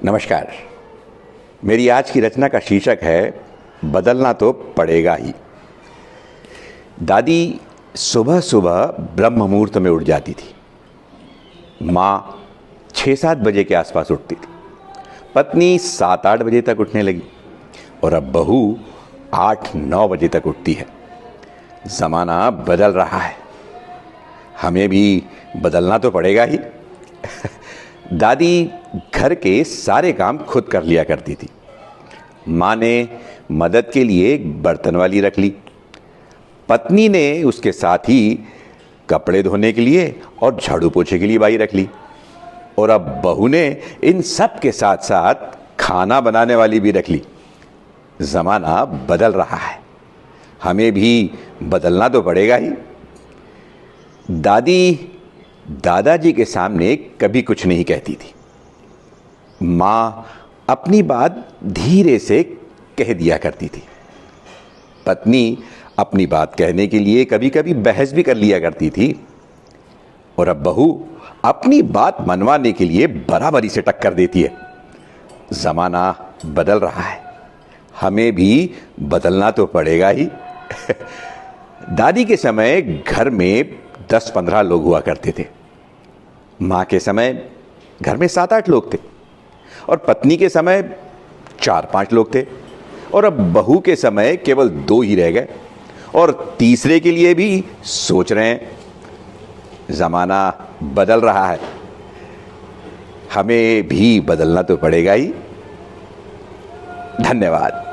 नमस्कार। मेरी आज की रचना का शीर्षक है बदलना तो पड़ेगा ही। दादी सुबह सुबह ब्रह्म मुहूर्त में उठ जाती थी। माँ 6-7 बजे के आसपास उठती थी। पत्नी 7-8 बजे तक उठने लगी और अब बहू 8-9 बजे तक उठती है। ज़माना बदल रहा है, हमें भी बदलना तो पड़ेगा ही। दादी घर के सारे काम खुद कर लिया करती थी। माँ ने मदद के लिए एक बर्तन वाली रख ली। पत्नी ने उसके साथ ही कपड़े धोने के लिए और झाड़ू पोछे के लिए बाई रख ली। और अब बहू ने इन सब के साथ साथ खाना बनाने वाली भी रख ली। ज़माना बदल रहा है, हमें भी बदलना तो पड़ेगा ही। दादी दादाजी के सामने कभी कुछ नहीं कहती थी। माँ अपनी बात धीरे से कह दिया करती थी। पत्नी अपनी बात कहने के लिए कभी कभी बहस भी कर लिया करती थी। और अब बहू अपनी बात मनवाने के लिए बराबरी से टक्कर देती है। ज़माना बदल रहा है, हमें भी बदलना तो पड़ेगा ही। दादी के समय घर में 10-15 लोग हुआ करते थे। माँ के समय घर में 7-8 लोग थे और पत्नी के समय 4-5 लोग थे। और अब बहू के समय केवल 2 ही रह गए और तीसरे के लिए भी सोच रहे हैं। ज़माना बदल रहा है, हमें भी बदलना तो पड़ेगा ही। धन्यवाद।